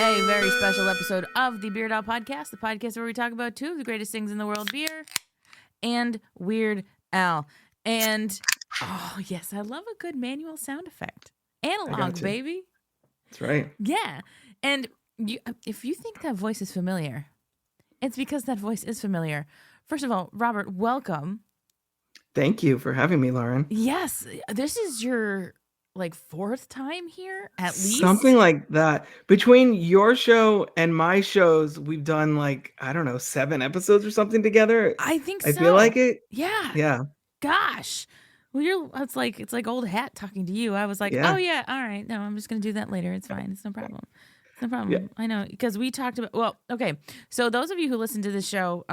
a very special episode of the Beard Out Podcast, the podcast where we talk about two of the greatest things in the world, beer and Weird Al. And, oh, yes, I love a good manual sound effect. Analog, baby. That's right. Yeah. And if you think that voice is familiar, it's because that voice is familiar. First of all, Robert, welcome. Thank you for having me, Lauren. Yes, this is your fourth time here, at least something like that. Between your show and my shows, we've done 7 episodes or something together. I think so. I feel like it. Yeah. Gosh. Well, it's like old hat talking to you. I was like, oh yeah, all right. No, I'm just gonna do that later. It's fine. It's no problem. It's no problem. Yeah. I know, because we talked about. Well, okay. So those of you who listen to this show,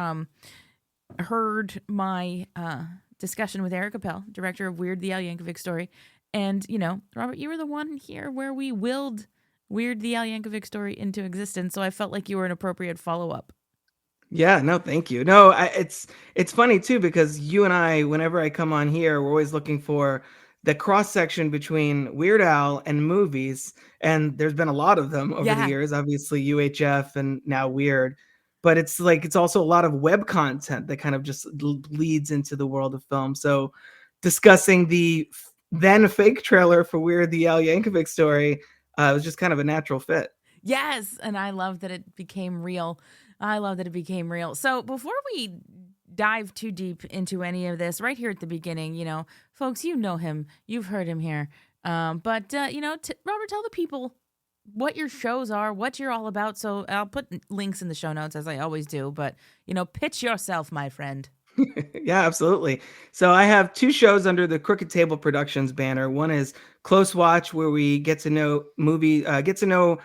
heard my discussion with Eric Appel, director of Weird the Al Yankovic Story. And, Robert, you were the one here where we willed Weird the Al Yankovic Story into existence. So I felt like you were an appropriate follow-up. Yeah, no, thank you. No, it's funny, too, because you and I, whenever I come on here, we're always looking for the cross-section between Weird Al and movies. And there's been a lot of them over the years, obviously UHF and now Weird. But it's also a lot of web content that kind of just leads into the world of film. So discussing the then fake trailer for Weird the Al Yankovic Story was just kind of a natural fit. Yes, and I love that it became real. So before we dive too deep into any of this, right here at the beginning, folks, you know him, you've heard him here. Robert, tell the people what your shows are, what you're all about. So I'll put links in the show notes, as I always do. But, pitch yourself, my friend. Yeah, absolutely. So I have 2 shows under the Crooked Table Productions banner. One is Close Watch, where we get to know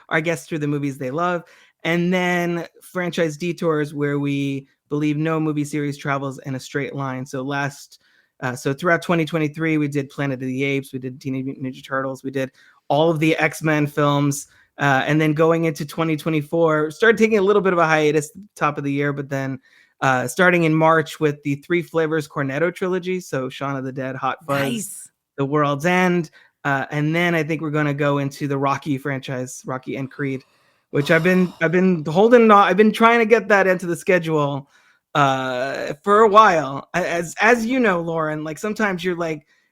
our guests through the movies they love. And then Franchise Detours, where we believe no movie series travels in a straight line. So throughout 2023, we did Planet of the Apes, we did Teenage Mutant Ninja Turtles, we did all of the X-Men films. And then going into 2024, started taking a little bit of a hiatus at the top of the year, but then starting in March with the 3 Flavors Cornetto trilogy. So Shaun of the Dead, Hot Fuzz, nice. The World's End. And then I think we're going to go into the Rocky franchise, Rocky and Creed, which I've been holding on. I've been trying to get that into the schedule for a while. As you know, Lauren, sometimes you're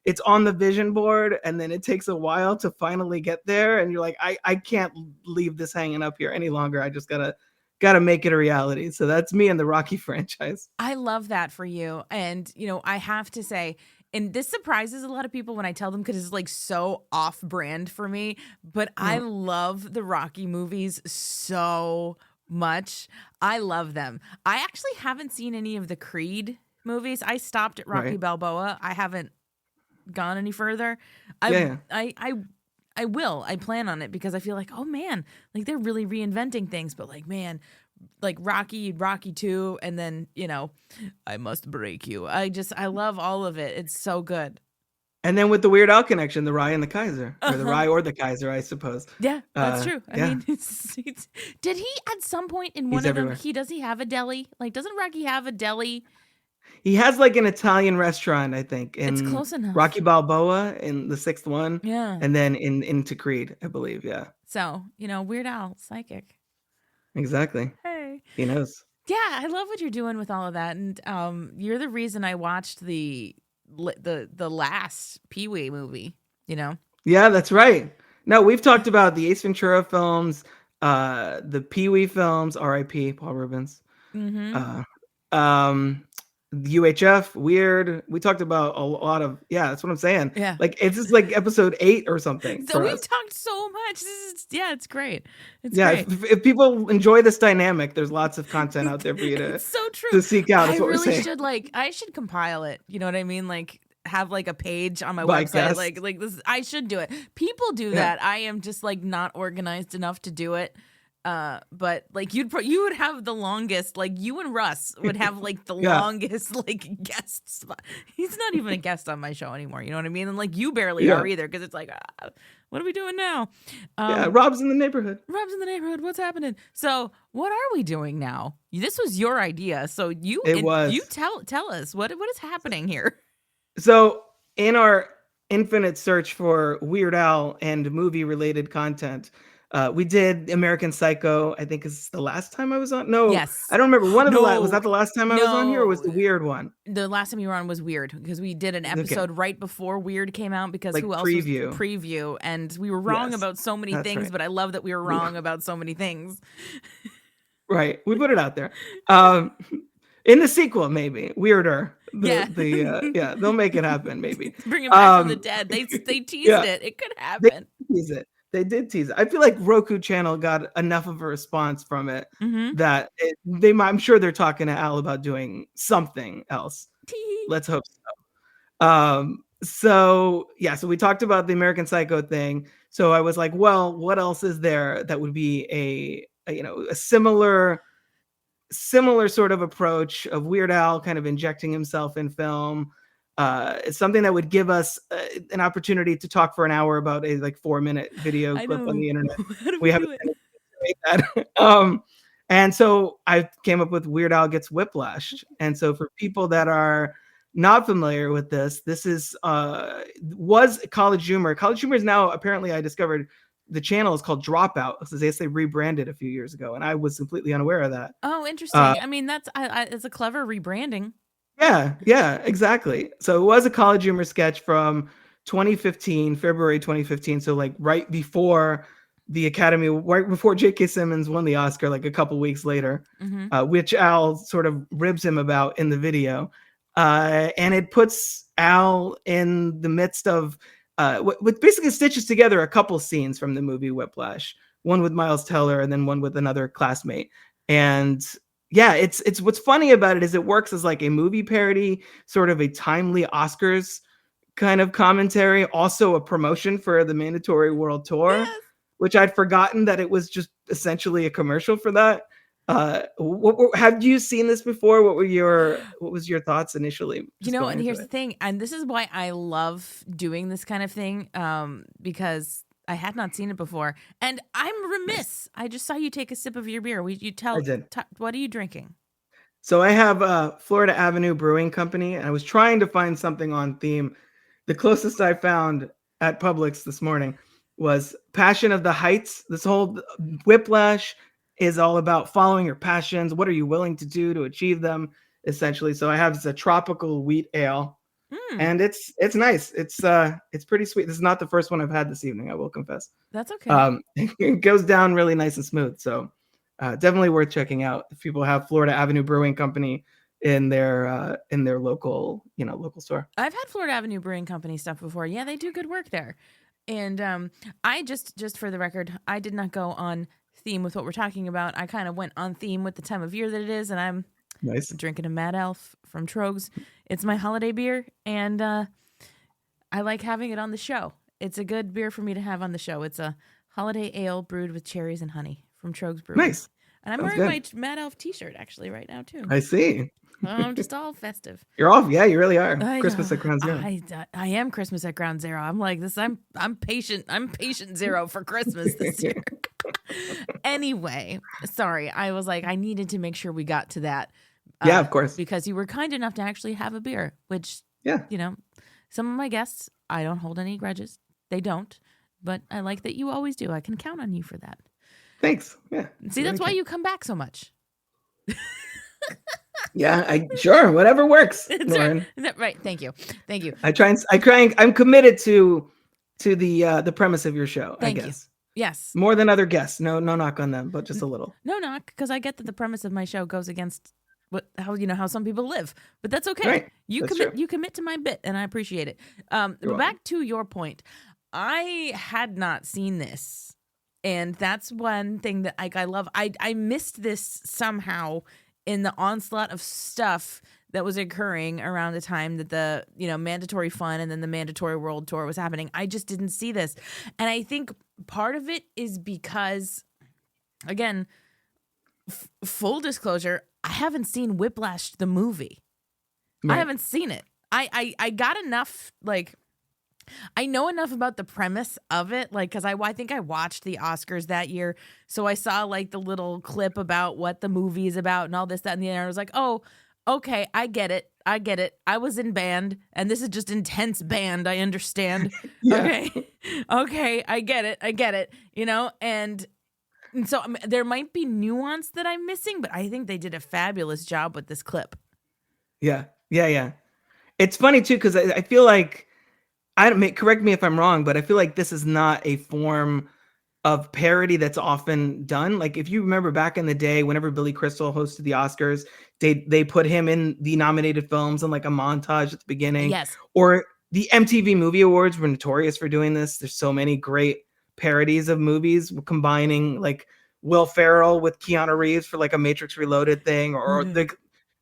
it's on the vision board and then it takes a while to finally get there. And you're like, I can't leave this hanging up here any longer. I just gotta make it a reality. So that's me and the Rocky franchise. I love that for you. And, I have to say, and this surprises a lot of people when I tell them, because it's so off brand for me, but I love the Rocky movies so much. I love them. I actually haven't seen any of the Creed movies. I stopped at Rocky Balboa. I haven't gone any further. I will. I plan on it, because I feel like, oh man, they're really reinventing things. But Rocky 2, and then, I must break you. I love all of it. It's so good. And then with the Weird Al connection, the Rye and the Kaiser, or the Rye or the Kaiser, I suppose. Yeah, that's true. I mean, did he at some point in one of them? Does he have a deli? Doesn't Rocky have a deli? He has an Italian restaurant, I think. It's close enough. Rocky Balboa in the 6th one. Yeah. And then into Creed, I believe. Yeah. So, Weird Al, psychic. Exactly. Hey. He knows. Yeah, I love what you're doing with all of that. And you're the reason I watched the last Pee-wee movie, Yeah, that's right. No, we've talked about the Ace Ventura films, the Pee-wee films, R.I.P. Paul Rubens. Mm-hmm. UHF, Weird. We talked about a lot of, that's what I'm saying. Yeah. It's just episode 8 or something. So we've talked so much. It's great. It's great. If people enjoy this dynamic, there's lots of content out there for you to, it's so true. To seek out. I really should I should compile it. You know what I mean? Have a page on my website. Like this. I should do it. People do that. I am just not organized enough to do it. But you would have the longest, you and Russ would have the longest guest spot. He's not even a guest on my show anymore. You know what I mean? And you barely are either, because it's what are we doing now? Rob's in the neighborhood. What's happening? So what are we doing now? This was your idea. So you tell us what is happening here. So in our infinite search for Weird Al and movie related content, We did American Psycho. I think is the last time I was on. No, Yes. I don't remember. One of the was No. that the last time I was on here, or was No. the Weird one? The last time you were on was Weird because we did an Okay, episode right before Weird came out because like who else was preview. preview, and we were wrong Yes, about so many that's things, right. but I love that we were wrong about so many things. Right, we put it out there. Um, in the sequel, maybe weirder. Yeah. Yeah, they'll make it happen. Maybe. Bring him back from the Um, dead. They teased yeah, it. It could they happen. tease it. They did tease it. I feel like Roku Channel got enough of a response from it Mm-hmm. that they might. I'm sure they're talking to Al about doing something else. Let's hope so. So yeah, so we talked about the American Psycho thing. So I was like, well, what else is there that would be a similar sort of approach of Weird Al kind of injecting himself in film. It's something that would give us an opportunity to talk for an hour about a like 4-minute video I clip on know. the internet. How do We we haven't do it? made that. And so I came up with Weird Al Gets Whiplashed. And so for people that are not familiar with this is was College Humor. College Humor is now apparently, I discovered, the channel is called Dropout. So they rebranded a few years ago, and I was completely unaware of that. Oh, interesting. I mean, it's a clever rebranding. Yeah, exactly. So it was a College Humor sketch from 2015, February 2015. So like right before the Academy, right before J.K. Simmons won the Oscar, like a couple weeks later, Mm-hmm. which Al sort of ribs him about in the video. And it puts Al in the midst of what basically stitches together a couple scenes from the movie Whiplash, one with Miles Teller and then one with another classmate. And yeah, it's what's funny about it is it works as like a movie parody, sort of a timely Oscars kind of commentary, also a promotion for the Mandatory World Tour, Yes. which I'd forgotten that it was just essentially a commercial for that. Have you seen this before? What was your thoughts initially? And here's the thing, and this is why I love doing this kind of thing, because I had not seen it before, and I'm remiss. I just saw you take a sip of your beer. I did. What are you drinking? So I have Florida Avenue Brewing Company, and I was trying to find something on theme. The closest I found at Publix this morning was Passion of the Heights. This whole Whiplash is all about following your passions. What are you willing to do to achieve them, essentially? So I have a tropical wheat ale, and it's nice. It's pretty sweet. This is not the first one I've had this evening, I will confess. That's okay. It goes down really nice and smooth. So definitely worth checking out if people have Florida Avenue Brewing Company in their local store. I've had Florida Avenue Brewing Company stuff before. Yeah, they do good work there. And I just for the record, I did not go on theme with what we're talking about. I kind of went on theme with the time of year that it is, and I'm Nice. drinking a Mad Elf from Trogs. It's my holiday beer, and I like having it on the show. It's a good beer for me to have on the show. It's a holiday ale brewed with cherries and honey from Trogs Brewing. Nice. And I'm Sounds wearing good. my Mad Elf t-shirt actually right now too. I see. I'm just all festive. You're off. Yeah, you really are. I Christmas know. at Ground Zero. I am Christmas at Ground Zero. I'm like this. I'm patient. I'm patient zero for Christmas this year. Anyway, sorry. I was like, I needed to make sure we got to that. Yeah, of course. Because you were kind enough to actually have a beer, which, Yeah. some of my guests, I don't hold any grudges. They don't. But I like that you always do. I can count on you for that. Thanks. Yeah. See, that's why you come back so much. Yeah, sure, whatever works, Lauren. Right. Thank you. I'm committed to the premise of your show, Thank I guess. you. Yes. More than other guests. No knock on them, but just a little. No knock, because I get that the premise of my show goes against how some people live, but that's okay. Right. You commit to my bit, and I appreciate it. But welcome. back to your point, I had not seen this, and that's one thing that I love. I missed this somehow in the onslaught of stuff that was occurring around the time that the Mandatory Fun and then the Mandatory World Tour was happening. I just didn't see this, and I think part of it is because, again, full disclosure, I haven't seen Whiplashed the movie. Right. I haven't seen it. I got enough, like, I know enough about the premise of it, like, because I think I watched the Oscars that year, so I saw, like, the little clip about what the movie is about and all this, that, and the other. I was like, oh, okay, I get it. I was in band, and this is just intense band, I understand. Yeah. Okay. Okay, I get it. I get it. And so there might be nuance that I'm missing, but I think they did a fabulous job with this clip. Yeah, yeah, yeah. It's funny too because I feel like I don't correct me if I'm wrong, but I feel like this is not a form of parody that's often done. Like if you remember back in the day, whenever Billy Crystal hosted the Oscars, they put him in the nominated films and like a montage at the beginning. Yes. Or the MTV Movie Awards were notorious for doing this. There's so many great parodies of movies combining like Will Ferrell with Keanu Reeves for like a Matrix Reloaded thing, or the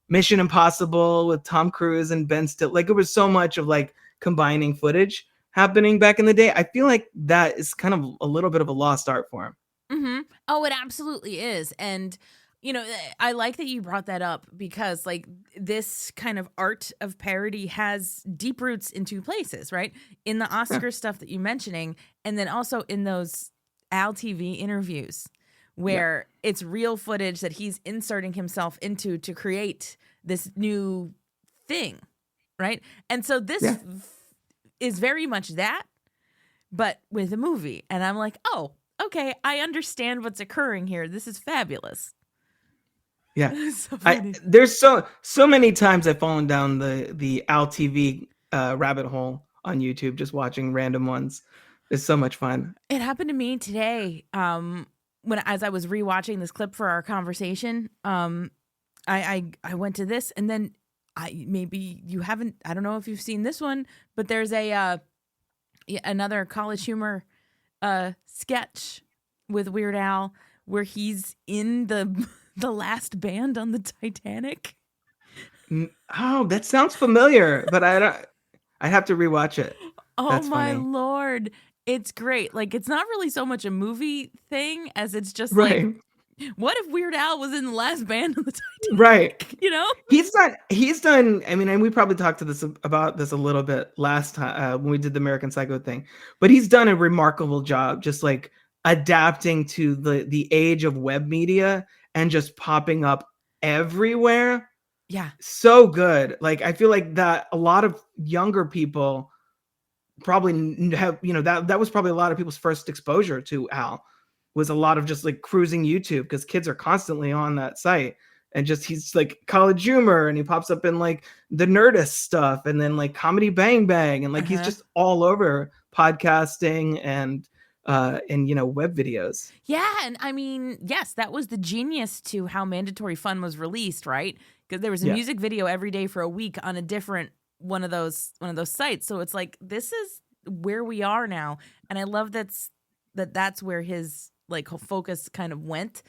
Mission Impossible with Tom Cruise and Ben Stiller. Like it was so much of like combining footage happening back in the day. I feel like that is kind of a little bit of a lost art form. Mm-hmm. Oh, it absolutely is. And, I like that you brought that up because, like, this kind of art of parody has deep roots in two places, right? In the Oscar stuff that you're mentioning, and then also in those Al TV interviews where it's real footage that he's inserting himself into to create this new thing, right? And so this is very much that, but with a movie. And I'm like, oh, okay, I understand what's occurring here. This is fabulous. Yeah. So there's so many times I've fallen down the Al TV rabbit hole on YouTube just watching random ones. It's so much fun. It happened to me today. As I was rewatching this clip for our conversation, I went to this, and then maybe you haven't. I don't know if you've seen this one, but there's another College Humor sketch with Weird Al where he's in the last band on the Titanic. Oh, that sounds familiar, but I have to rewatch it. Oh, that's my funny. Lord. It's great. Like, it's not really so much a movie thing as it's just Right. like, what if Weird Al was in the last band on the Titanic? Right. He's done, I mean, and we probably talked about this a little bit last time when we did the American Psycho thing, but he's done a remarkable job just like adapting to the age of web media and just popping up everywhere. Yeah. So good. Like, I feel like that a lot of younger people probably have, that was probably a lot of people's first exposure to Al, was a lot of just like cruising YouTube because kids are constantly on that site. And just he's like College Humor, and he pops up in like the Nerdist stuff, and then like Comedy Bang Bang, and like he's just all over podcasting and web videos. Yeah, and I mean, yes, that was the genius to how Mandatory Fun was released, right? Because there was a music video every day for a week on a different one of those sites. So it's like, this is where we are now, and I love that's where his like focus kind of went.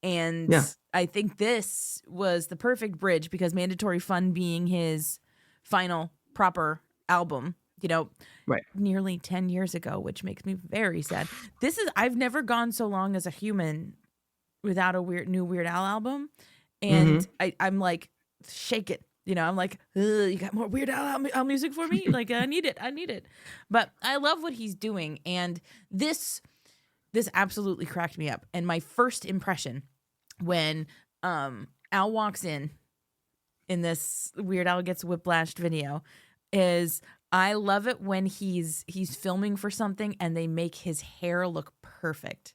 And I think this was the perfect bridge because Mandatory Fun being his final proper album, nearly 10 years ago, which makes me very sad. I've never gone so long as a human without a new Weird Al album. And I'm like, shake it. I'm like, you got more Weird Al music for me? Like, I need it. But I love what he's doing. And this absolutely cracked me up. And my first impression when Al walks in this Weird Al Gets Whiplashed video is I love it when he's filming for something and they make his hair look perfect.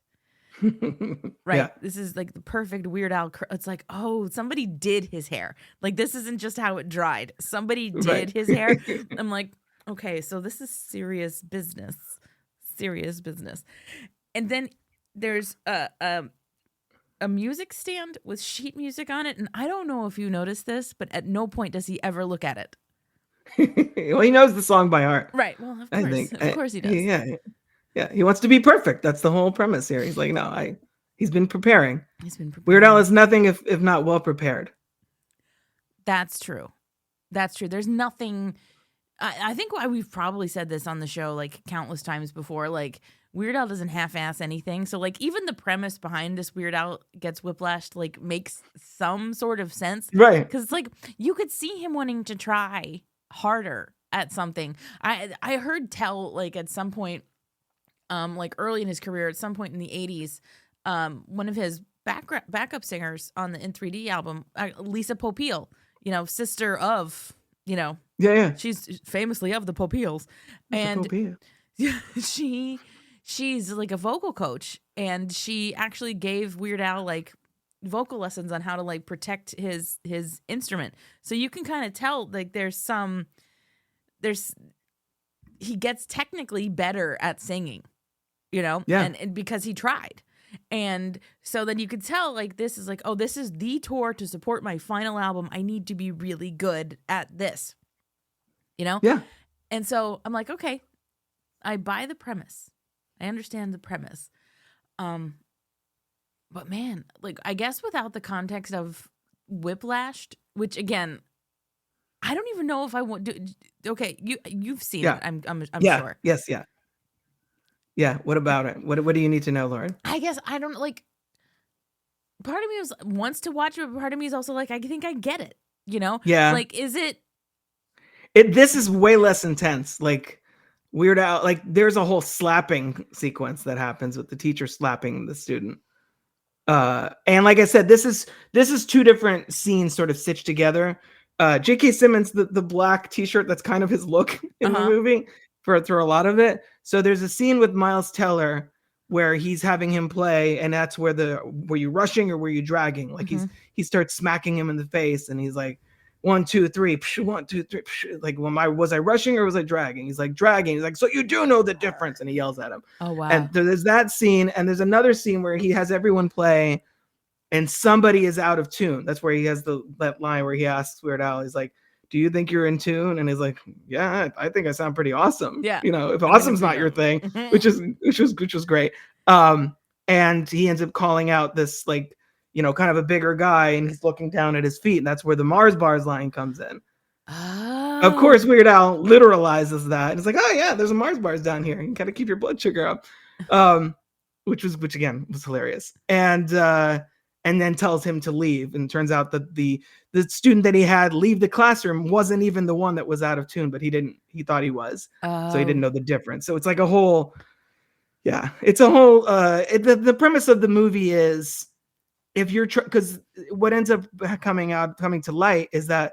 Right. Yeah. This is like the perfect Weird Al. It's like, oh, somebody did his hair. Like, this isn't just how it dried. Somebody did his hair. I'm like, okay, so this is serious business. And then there's a music stand with sheet music on it. And I don't know if you noticed this, but at no point does he ever look at it. Well, he knows the song by heart. Right. Well, of course. Of course he does. Yeah. He wants to be perfect. That's the whole premise here. He's like, no, he's been preparing. Weird Al is nothing if not well prepared. That's true. There's nothing. I think why we've probably said this on the show like countless times before, like Weird Al doesn't half-ass anything. So like even the premise behind this Weird Al Gets Whiplashed like makes some sort of sense. Right. Because it's like you could see him wanting to try harder at something. I heard tell like at some point, like early in his career, at some point in the 80s, one of his backup singers on the In3D album, Lisa Popeil, sister of, yeah, she's famously of the Popeils, and she's like a vocal coach, and she actually gave Weird Al like vocal lessons on how to like protect his instrument. So you can kind of tell like there's he gets technically better at singing, Yeah. and because he tried. And so then you could tell like this is like, oh, this is the tour to support my final album. I need to be really good at this. Yeah. And so I'm like, okay, I buy the premise. I understand the premise. But man, like I guess without the context of Whiplashed, which again, I don't even know if I want to. Okay, you've seen Yeah. it. I'm Yeah. sure. Yes. Yeah. Yeah. What about it? What do you need to know, Lauren? I guess I don't like. Part of me wants to watch it, but part of me is also like, I think I get it. Yeah. Like, is it? This is way less intense. Like Weird Al, like there's a whole slapping sequence that happens with the teacher slapping the student. And like I said, this is two different scenes sort of stitched together. J.K. Simmons, the black T-shirt, that's kind of his look in the movie for a lot of it. So there's a scene with Miles Teller where he's having him play, and that's were you rushing or were you dragging? Like he starts smacking him in the face, and he's like, 1, 2, 3, psh, 1, 2, 3, psh. Like, was I rushing or was I dragging? He's like, dragging. He's like, so you do know the difference, and he yells at him. Oh wow! And there's that scene, and there's another scene where he has everyone play, and somebody is out of tune. That's where he has that line where he asks Weird Al, he's like, do you think you're in tune? And he's like, yeah, I think I sound pretty awesome. Yeah. If awesome's not your thing, which was great. And he ends up calling out this like, kind of a bigger guy, and he's looking down at his feet, and that's where the Mars bars line comes in. Oh. Of course, Weird Al literalizes that. It's like, oh yeah, there's a Mars bars down here. You gotta keep your blood sugar up. Which again was hilarious. And then tells him to leave. And it turns out that the student that he had leave the classroom wasn't even the one that was out of tune, but he thought he was. So he didn't know the difference. So it's like a whole, it's a whole, the premise of the movie is, if you're because what ends up coming to light is that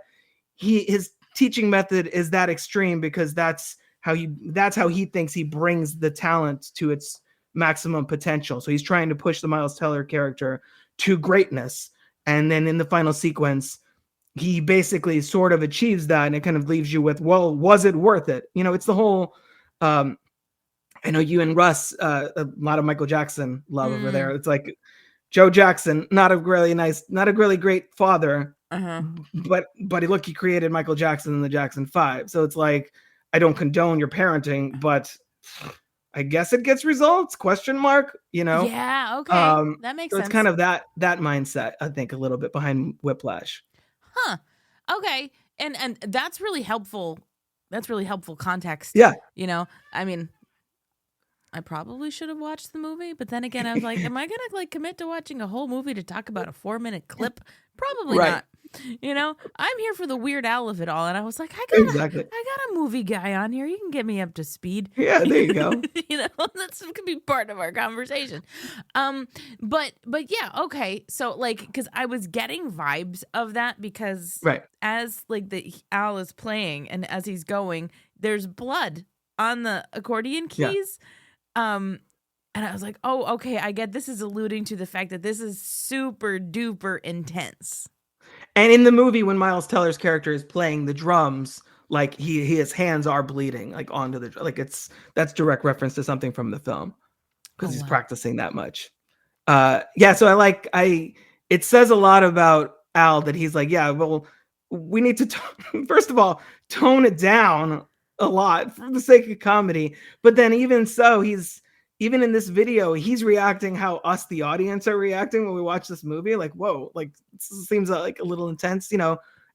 his teaching method is that extreme because that's how he thinks he brings the talent to its maximum potential. So he's trying to push the Miles Teller character to greatness, and then in the final sequence he basically sort of achieves that, and it kind of leaves you with, well, was it worth it? It's the whole I know you and Russ a lot of Michael Jackson love over there. It's like Joe Jackson, not a really great father, but look, he created Michael Jackson and the Jackson 5. So it's like, I don't condone your parenting, but I guess it gets results, question mark, Yeah, okay. That makes so sense. It's kind of that mindset, I think, a little bit behind Whiplash. Huh. Okay. And that's really helpful. That's really helpful context. Yeah. I mean, I probably should have watched the movie, but then again, I was like, am I gonna like commit to watching a whole movie to talk about a 4-minute clip? Probably Right. not. I'm here for the Weird Al of it all, and I was like, I got a movie guy on here. You can get me up to speed. Yeah, there you go. That's could be part of our conversation. But yeah, okay. So like, because I was getting vibes of that because Right. as like the Al is playing and as he's going, there's blood on the accordion keys. And I was like, oh, okay, I get this is alluding to the fact that this is super duper intense. And in the movie, when Miles Teller's character is playing the drums, like his hands are bleeding like onto the, like that's direct reference to something from the film because he's practicing that much. So it says a lot about Al that he's like, yeah, well, we need to first of all tone it down a lot for the sake of comedy, but then even so, even in this video, he's reacting how us, the audience, are reacting when we watch this movie. Like, whoa, like this seems like a little intense.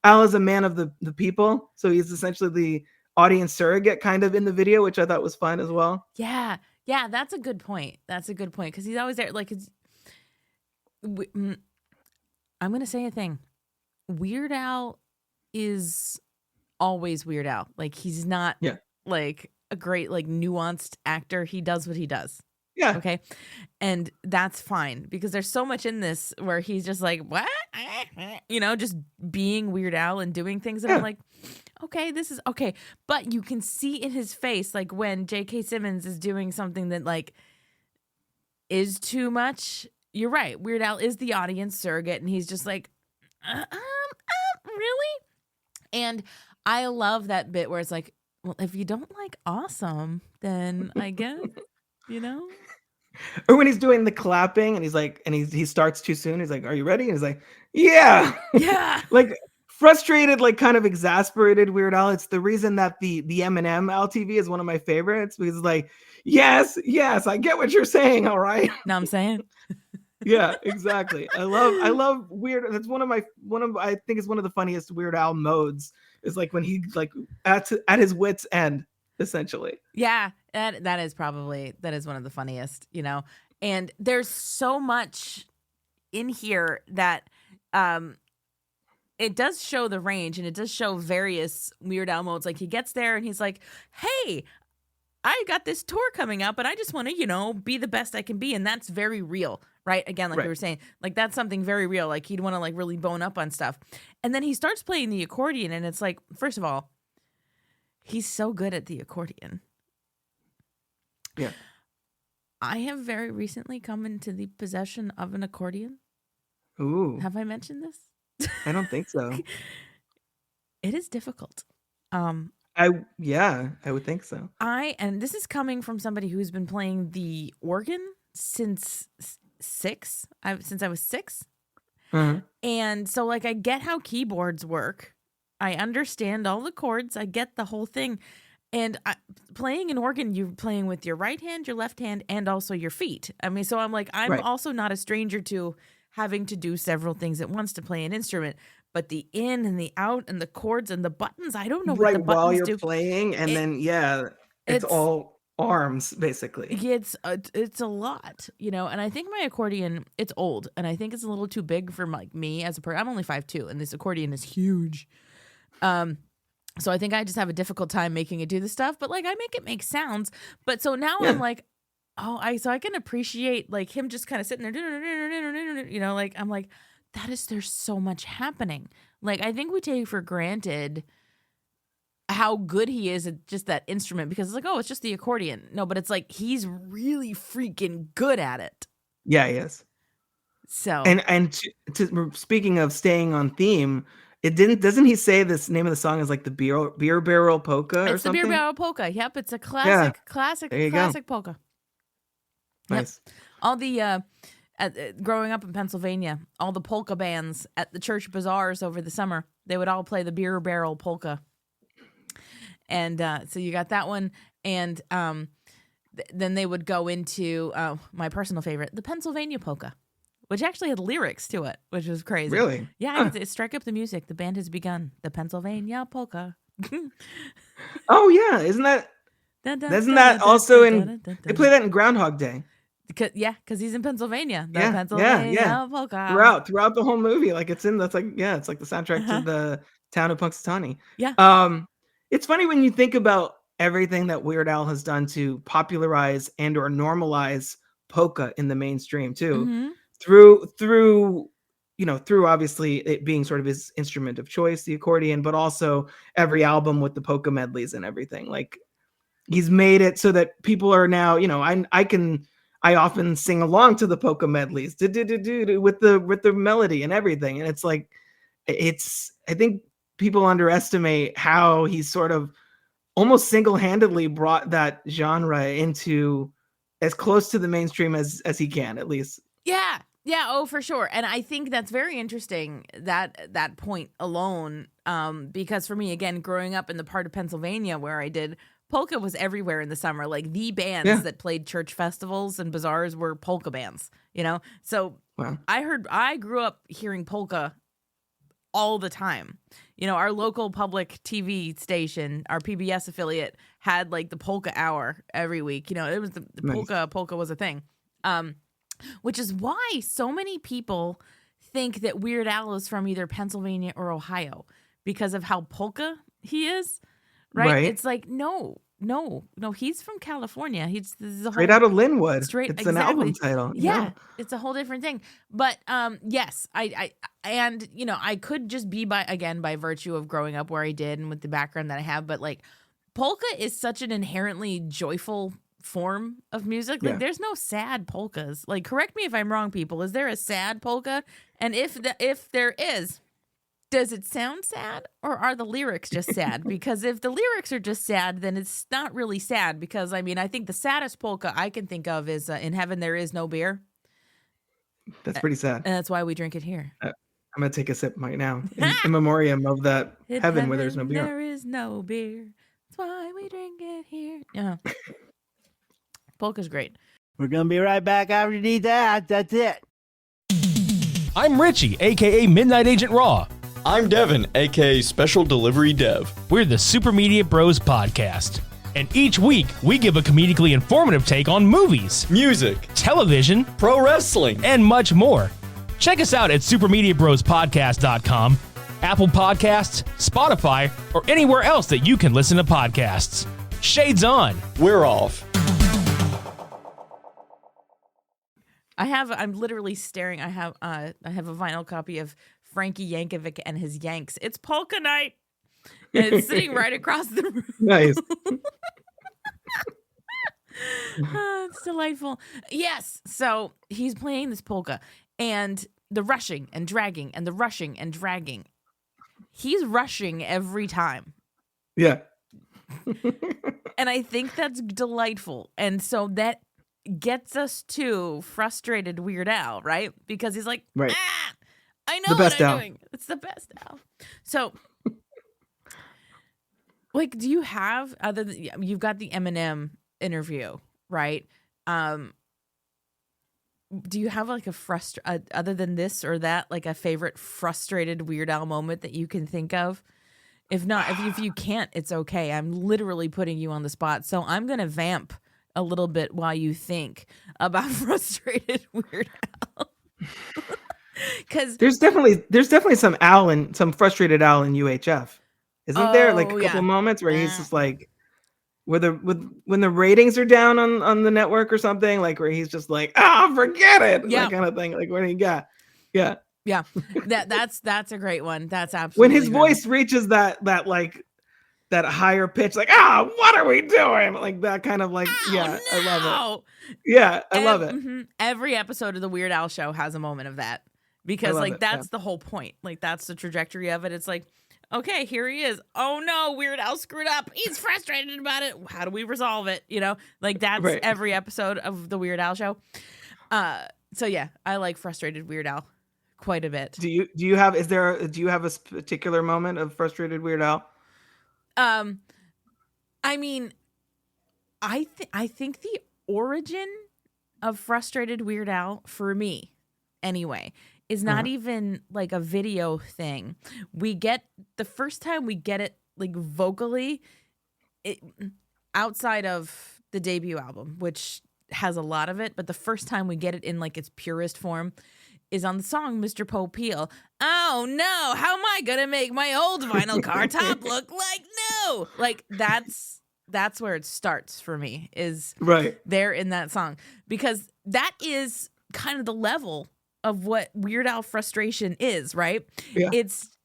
Al is a man of the people, so he's essentially the audience surrogate kind of in the video, which I thought was fun as well. Yeah, that's a good point. Because he's always there. Like, I'm gonna say a thing. Weird Al is always Weird Al. Like, he's not like a great like nuanced actor. He does what he does. Yeah. Okay. And that's fine because there's so much in this where he's just like, what? Just being Weird Al and doing things. And I'm like, okay, this is okay. But you can see in his face, like when J.K. Simmons is doing something that like is too much. You're right. Weird Al is the audience surrogate, and he's just like, really? And I love that bit where it's like, well, if you don't like awesome, then I guess, you know? Or when he's doing the clapping and he's like, and he starts too soon. He's like, "Are you ready?" And he's like, "Yeah." Yeah. Like frustrated, like kind of exasperated Weird Al. It's the reason that the Eminem LTV is one of my favorites because it's like, yes, yes, I get what you're saying. All right. Know what I'm saying? Yeah, exactly. I love Weird. That's I think it's one of the funniest Weird Al modes. Is like when he like at his wits end, essentially. Yeah, that is one of the funniest, you know. And there's so much in here that it does show the range, and it does show various Weird Al modes. Like he gets there and he's like, "Hey, I got this tour coming up and I just want to, you know, be the best I can be." And that's very real, right? Again, like we were saying, like that's something very real. Like he'd want to like really bone up on stuff. And then he starts playing the accordion and it's like, first of all, he's so good at the accordion. Yeah. I have very recently come into the possession of an accordion. Ooh. Have I mentioned this? I don't think so. It is difficult. I would think so. And this is coming from somebody who's been playing the organ since I was 6. Uh-huh. And so like I get how keyboards work. I understand all the chords. I get the whole thing. And playing an organ, you're playing with your right hand, your left hand, and also your feet. I mean, so I'm like, I'm also not a stranger to having to do several things at once to play an instrument. But the in and the out and the chords and the buttons, I don't know what the buttons while you're do. playing, and it's all arms basically. It's a lot, you know. And I think my accordion, it's old, and I think it's a little too big for like me as a person. I'm only 5'2", and this accordion is huge. So I think I just have a difficult time making it do the stuff, but like I make it make sounds. But so now I'm like, so I can appreciate like him just kind of sitting there, you know, like I'm like, there's so much happening. Like I think we take for granted how good he is at just that instrument because it's like, oh, it's just the accordion. No, but it's like he's really freaking good at it. Yeah, he is. So and speaking of staying on theme, doesn't he say this name of the song is like the beer barrel polka or something? It's the beer barrel polka. Yep, it's a classic polka. Nice. Yep. All the growing up in Pennsylvania, all the polka bands at the church bazaars over the summer, they would all play the beer barrel polka. And so you got that one, and then they would go into my personal favorite, the Pennsylvania polka, which actually had lyrics to it, which was crazy. Really? Yeah, strike up the music. The band has begun. The Pennsylvania polka. Oh yeah, isn't that also in? They play that in Groundhog Day. Because he's in Pennsylvania. The Pennsylvania polka. Throughout the whole movie, like it's like the soundtrack to the town of Punxsutawney. Yeah. It's funny when you think about everything that Weird Al has done to popularize and or normalize polka in the mainstream too. Mm-hmm. Through obviously it being sort of his instrument of choice, the accordion, but also every album with the polka medleys and everything. Like he's made it so that people are now, I often sing along to the polka medleys with the melody and everything. And it's like, I think people underestimate how he's sort of almost single-handedly brought that genre into as close to the mainstream as he can, at least. Yeah. Yeah, oh, for sure. And I think that's very interesting, that point alone, because for me, again, growing up in the part of Pennsylvania where I did, polka was everywhere in the summer. Like the bands that played church festivals and bazaars were polka bands, you know? So I grew up hearing polka all the time. You know, our local public TV station, our PBS affiliate, had like the polka hour every week. You know, it was the polka was a thing. Which is why so many people think that Weird Al is from either Pennsylvania or Ohio because of how polka he is, right? It's like, no, No, he's from California. This is a Straight whole out of Linwood. straight It's an album title. Yeah, it's a whole different thing. But yes, and I could just be by virtue of growing up where I did and with the background that I have, but like polka is such an inherently joyful form of music. Like there's no sad polkas. Like, correct me if I'm wrong, people. Is there a sad polka? And if there is, does it sound sad, or are the lyrics just sad? Because if the lyrics are just sad, then it's not really sad. Because I mean, I think the saddest polka I can think of is "In Heaven There Is No Beer." That's pretty sad. And that's why we drink it here. I'm gonna take a sip right now in memoriam of that heaven where there's no beer. There is no beer. That's why we drink it here. Yeah, polka's great. We're gonna be right back after you need that. That's it. I'm Richie, aka Midnight Agent Raw. I'm Devin, aka Special Delivery Dev. We're the Super Media Bros podcast. And each week, we give a comedically informative take on movies, Music, television, pro wrestling, and much more. Check us out at supermediabrospodcast.com, Apple Podcasts, Spotify, or anywhere else that you can listen to podcasts. Shades on. We're off. I'm literally staring. I have a vinyl copy of Frankie Yankovic and his Yanks. It's Polka Night. And it's sitting right across the room. Nice. It's delightful. Yes. So he's playing this polka, and the rushing and dragging and the rushing and dragging. He's rushing every time. Yeah. And I think that's delightful. And so that gets us to frustrated Weird Al, right? Because he's like, right. I know the best what I'm Al. doing. It's the best Al. So, like, do you have you've got the Eminem interview, right? Do you have like other than this or that, like a favorite frustrated Weird Al moment that you can think of? If not, if you can't, it's okay. I'm literally putting you on the spot, so I'm gonna vamp a little bit while you think about frustrated Weird Al. Because there's definitely some frustrated Al in UHF, isn't there? Like a couple moments where he's just like, when the ratings are down on the network or something, like where he's just like, forget it, that kind of thing. Like what he got, yeah. That's a great one. That's absolutely when his voice reaches that like that higher pitch, like what are we doing? Like that kind of like I love it. Yeah, I love it. Mm-hmm. Every episode of the Weird Al Show has a moment of that. Because like that's the whole point. Like that's the trajectory of it. It's like, okay, here he is. Oh no, Weird Al screwed up. He's frustrated about it. How do we resolve it? Like that's every episode of the Weird Al Show. So yeah, I like frustrated Weird Al quite a bit. Do you have a particular moment of frustrated Weird Al? I mean, I think the origin of frustrated Weird Al for me, anyway, is not even like a video thing. The first time we get it like vocally, outside of the debut album, which has a lot of it, but the first time we get it in like its purest form is on the song Mr. Popeil. Oh no, how am I gonna make my old vinyl car top look like new? Like that's where it starts for me, is there in that song, because that is kind of the level of what Weird Al frustration is, right? Yeah. It's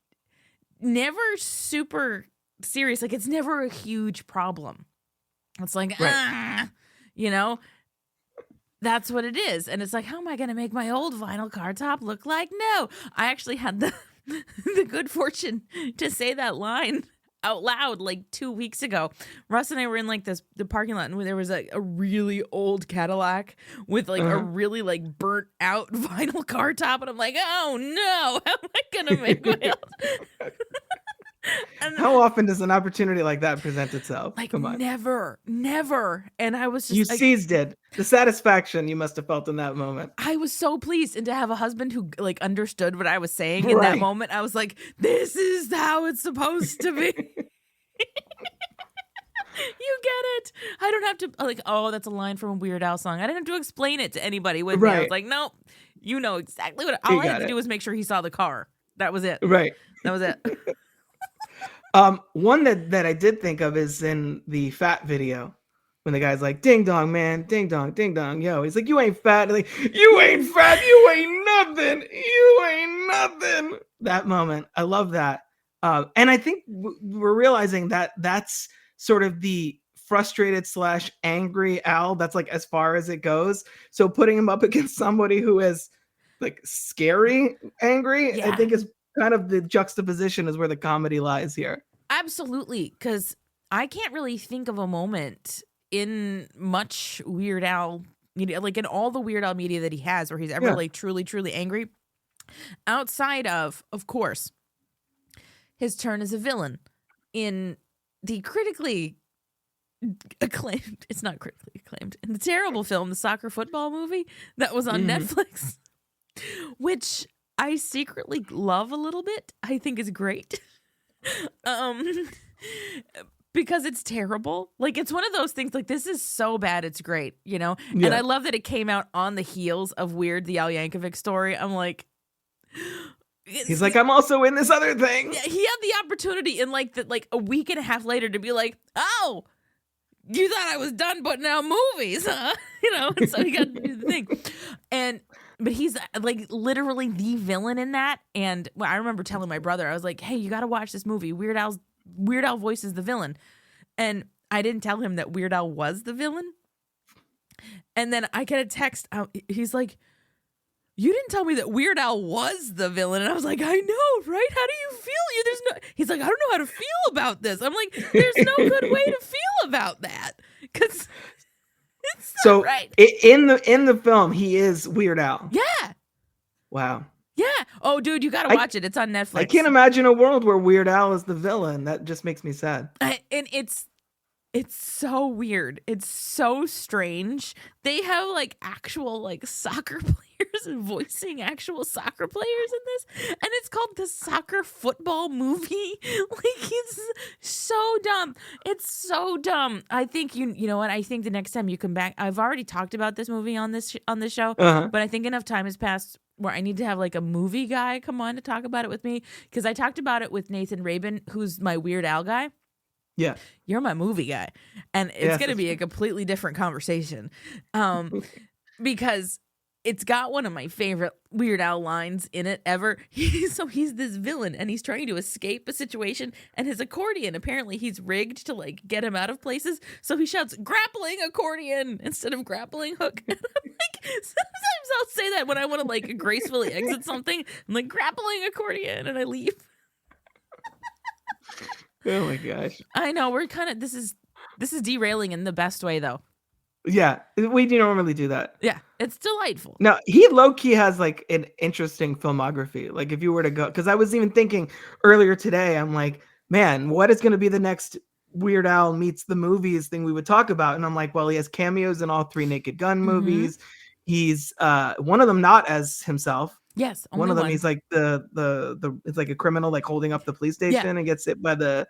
never super serious. Like it's never a huge problem. It's like, that's what it is. And it's like, how am I going to make my old vinyl car top look like new? I actually had the good fortune to say that line out loud like 2 weeks ago. Russ and I were in like the parking lot, and there was a really old Cadillac with like a really like burnt out vinyl car top, and I'm like, oh no, how am I gonna make my old... How often does an opportunity like that present itself? Like, come on. Never. And I was just you seized it. The satisfaction you must have felt in that moment. I was so pleased, and to have a husband who like understood what I was saying in that moment, I was like, this is how it's supposed to be. You get it. I don't have to like, oh, that's a line from a Weird Al song. I didn't have to explain it to anybody with me. I was like, no, you know exactly what all I had to do was make sure he saw the car. That was it. Right. That was it. One that I did think of is in the Fat video. When the guy's like, ding dong, man, ding dong, yo. He's like, you ain't fat. Like, you ain't fat, you ain't nothing. You ain't nothing. That moment. I love that. And I think we're realizing that that's sort of the frustrated / angry Al. That's like as far as it goes. So putting him up against somebody who is like scary, angry, I think is kind of the juxtaposition is where the comedy lies here. Absolutely. Because I can't really think of a moment in much Weird Al media, like in all the Weird Al media that he has, where he's ever like truly, truly angry, outside of course, his turn as a villain in the critically acclaimed, it's not critically acclaimed, in the terrible film, the soccer football movie that was on Netflix, which I secretly love a little bit. I think is great. Because it's terrible. Like, it's one of those things, like, this is so bad, it's great, you know? Yeah. And I love that it came out on the heels of Weird, the Al Yankovic story. I'm like... He's like, I'm also in this other thing. Yeah, he had the opportunity in, like, a week and a half later to be like, oh, you thought I was done putting out movies, huh? You know? So he got to do the thing. But he's, like, literally the villain in that. And I remember telling my brother, I was like, hey, you got to watch this movie. Weird Al voices the villain. And I didn't tell him that Weird Al was the villain. And then I get a text out. He's like, you didn't tell me that Weird Al was the villain. And I was like, I know, right? How do you feel? He's like, I don't know how to feel about this. I'm like, there's no good way to feel about that. Because it's not right. In the film, he is Weird Al. Yeah. Wow. Yeah. Oh, dude, you got to watch it. It's on Netflix. I can't imagine a world where Weird Al is the villain. That just makes me sad. And it's so weird. It's so strange. They have like actual like soccer players and voicing actual soccer players in this. And it's called the Soccer Football Movie. Like, it's so dumb. It's so dumb. I think you know what? I think the next time you come back, I've already talked about this movie on this show, but I think enough time has passed where I need to have like a movie guy come on to talk about it with me, because I talked about it with Nathan Rabin, who's my Weird Al guy. Yeah. You're my movie guy. And it's going to be a completely different conversation. Because it's got one of my favorite Weird Al lines in it ever. So he's this villain and he's trying to escape a situation, and his accordion, apparently he's rigged to like get him out of places. So he shouts grappling accordion instead of grappling hook. And I'm like, sometimes I'll say that when I want to like gracefully exit something. I'm like grappling accordion, and I leave. Oh my gosh. I know, we're kind of, this is derailing in the best way though. Yeah, we normally do that. Yeah, it's delightful. No, he low-key has like an interesting filmography. Like if you were to go, because I was even thinking earlier today, I'm like, man, what is going to be the next Weird Al meets the movies thing we would talk about? And I'm like, well, he has cameos in all 3 Naked Gun movies. He's one of them not as himself. Yes, one of them he's like the it's like a criminal like holding up the police station and gets hit by the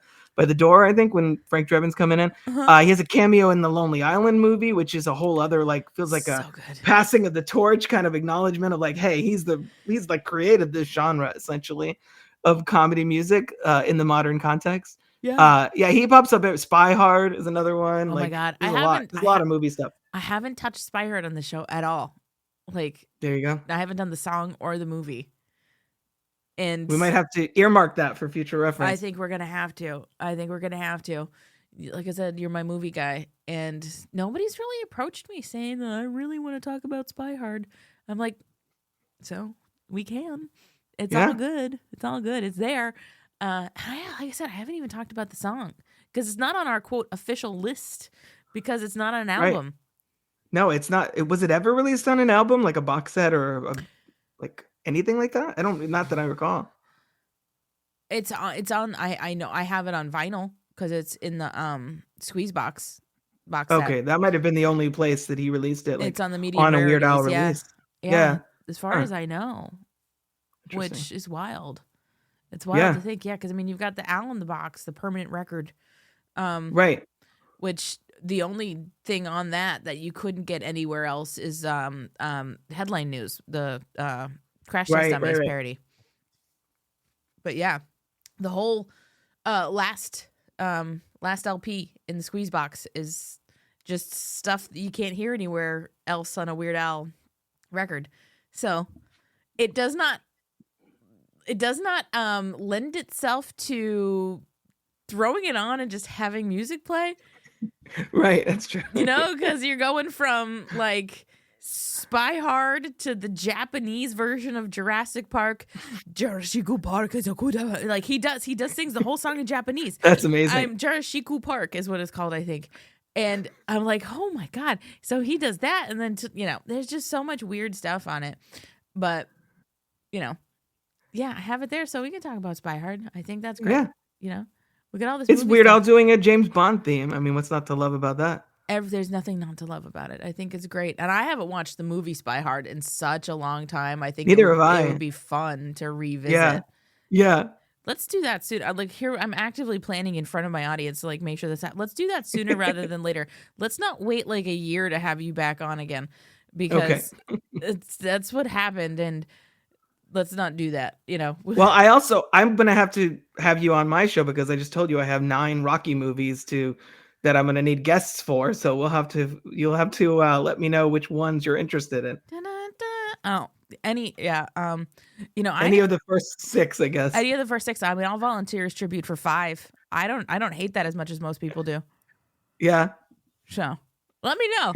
door, I think, when Frank Drebin's coming in. He has a cameo in the Lonely Island movie, which is a whole other like feels like a passing of the torch kind of acknowledgement of like, hey, he's like created this genre essentially of comedy music in the modern context. He pops up at Spy Hard is another one. Oh like, my god, there's a lot of movie stuff. I haven't touched Spy Hard on the show at all. Like, there you go. I haven't done the song or the movie. And we might have to earmark that for future reference. I think we're going to have to. Like I said, you're my movie guy. And nobody's really approached me saying that I really want to talk about Spy Hard. I'm like, so we can. It's all good. It's all good. It's there. Like I said, I haven't even talked about the song because it's not on our quote official list because it's not on an album. Right. No, it's not. Was it ever released on an album, like a box set or like anything like that? Not that I recall. It's on. I know I have it on vinyl because it's in the Squeeze box set. Okay, that might have been the only place that he released it. Like, it's on the Media on a Rarities, Weird Al release. Yeah. As far as I know, which is wild. It's wild to think, because I mean, you've got the Al in the box, the permanent record, right? Which the only thing on that you couldn't get anywhere else is Headline News, the Crash Test Dummies parody. But yeah, the whole Last LP in the squeeze box is just stuff that you can't hear anywhere else on a Weird Al record. So it does not lend itself to throwing it on and just having music play. Right, that's true. You know, because you're going from like Spy Hard to the Japanese version of Jurassic Park. Jurassic Park is a good. Like he sings the whole song in Japanese. That's amazing. Jurassic Park is what it's called, I think. And I'm like, oh my God. So he does that. And then, there's just so much weird stuff on it. But, yeah, I have it there. So we can talk about Spy Hard. I think that's great. Yeah. We got all this. It's movie Weird stuff. Al doing a James Bond theme. I mean, what's not to love about that? There's nothing not to love about it. I think it's great. And I haven't watched the movie Spy Hard in such a long time. I think Neither have I. It would be fun to revisit. Yeah. Let's do that soon. I'm actively planning in front of my audience to make sure let's do that sooner rather than later. Let's not wait like a year to have you back on again, because that's what happened, and let's not do that. Well, I'm gonna have to have you on my show because I just told you I have 9 Rocky movies that I'm gonna need guests for. So you'll have to let me know which ones you're interested in. Oh, any of the first 6, I guess. Any of the first 6. I mean, I'll volunteer as tribute for 5. I don't hate that as much as most people do. Yeah. So let me know.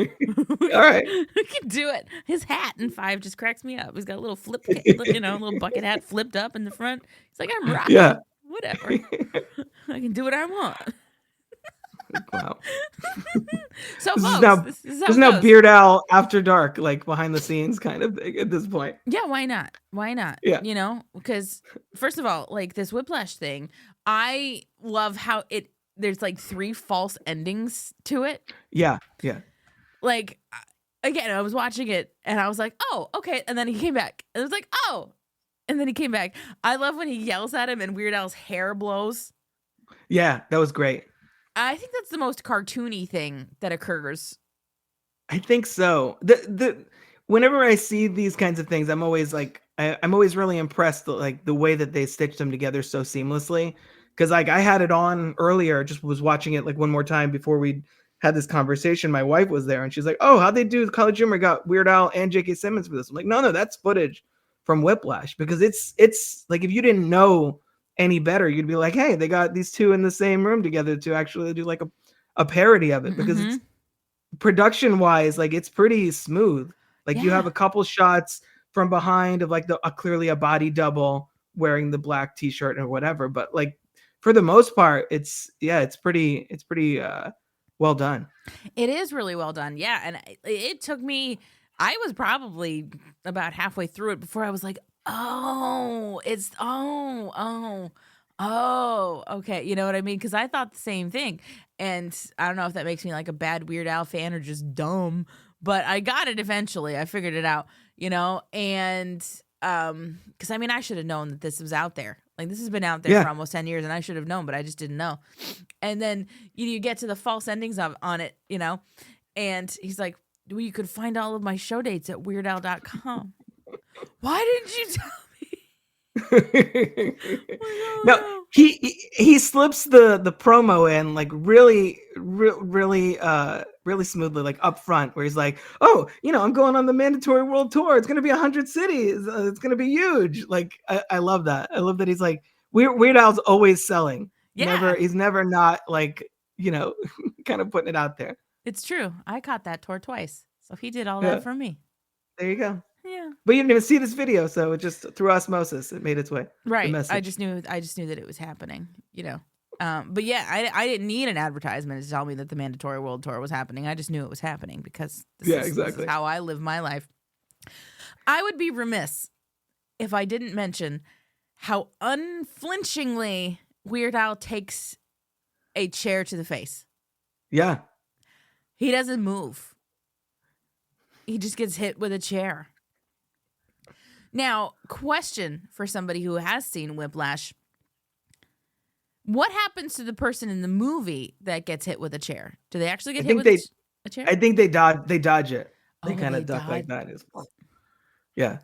All right. We can do it. His hat in 5 just cracks me up. He's got a little little bucket hat flipped up in the front. He's like, I'm rocking. Yeah. Whatever. I can do what I want. Wow. So this is now Weird Al After Dark, like behind the scenes kind of thing at this point. Yeah, why not? Yeah. Because first of all, like this Whiplash thing, I love how there's 3 false endings to it. Yeah. Like, again, I was watching it and I was like, oh, okay. And then he came back. And it was like, oh. And then he came back. I love when he yells at him and Weird Al's hair blows. Yeah, that was great. I think that's the most cartoony thing that occurs. I think so. Whenever I see these kinds of things, I'm always I'm always really impressed the way that they stitched them together so seamlessly. Because I had it on earlier, just was watching it one more time before we had this conversation. My wife was there and she's like, "Oh, how'd they do College Humor? Got Weird Al and J.K. Simmons for this." I'm like, "No, that's footage from Whiplash." Because it's like if you didn't know any better, you'd be like, hey, they got these 2 in the same room together to actually do a parody of it, because it's production wise, it's pretty smooth. You have a couple shots from behind of clearly a body double wearing the black t-shirt or whatever, but for the most part, it's pretty well done. It is really well done. Yeah. And it took me, I was probably about halfway through it before I was like, okay. You know what I mean? Because I thought the same thing. And I don't know if that makes me a bad Weird Al fan or just dumb, but I got it eventually. I figured it out, and because I should have known that this was out there. This has been out there for almost 10 years and I should have known, but I just didn't know. And then you get to the false endings on it, and he's like, well, you could find all of my show dates at weirdal.com. Why didn't you tell me? No, he slips the promo in really smoothly, up front, where he's like, "Oh, I'm going on the mandatory world tour. It's gonna be 100 cities. It's gonna be huge." I love that. I love that he's Weird Al's always selling. Yeah, he's never not kind of putting it out there. It's true. I caught that tour twice, so he did all that for me. There you go. Yeah. But you didn't even see this video, so it just through osmosis it made its way. Right. I just knew that it was happening, But yeah, I didn't need an advertisement to tell me that the mandatory world tour was happening. I just knew it was happening because this is how I live my life. I would be remiss if I didn't mention how unflinchingly Weird Al takes a chair to the face. Yeah. He doesn't move. He just gets hit with a chair. Now, question for somebody who has seen Whiplash. What happens to the person in the movie that gets hit with a chair? Do they actually get hit with a chair? I think they dodge it. They kind of duck like that. Yeah.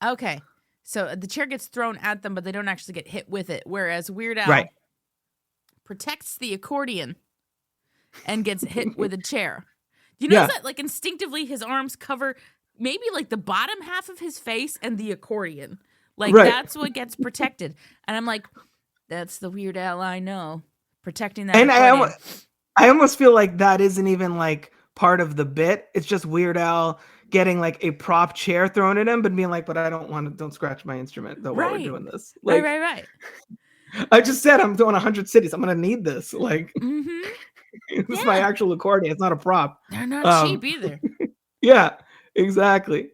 Okay. So the chair gets thrown at them, but they don't actually get hit with it. Whereas Weird Al protects the accordion and gets hit with a chair. You notice that, like, instinctively his arms cover maybe like the bottom half of his face and the accordion. Like, that's what gets protected. And I'm like, that's the Weird Al I know, protecting that accordion. I almost feel like that isn't even like part of the bit. It's just Weird Al getting like a prop chair thrown at him, but being like, but I don't scratch my instrument though while we're doing this. Like, Right. I just said I'm doing 100 cities. I'm gonna need this. Like, this is my actual accordion. It's not a prop. They're not cheap either. Yeah, exactly.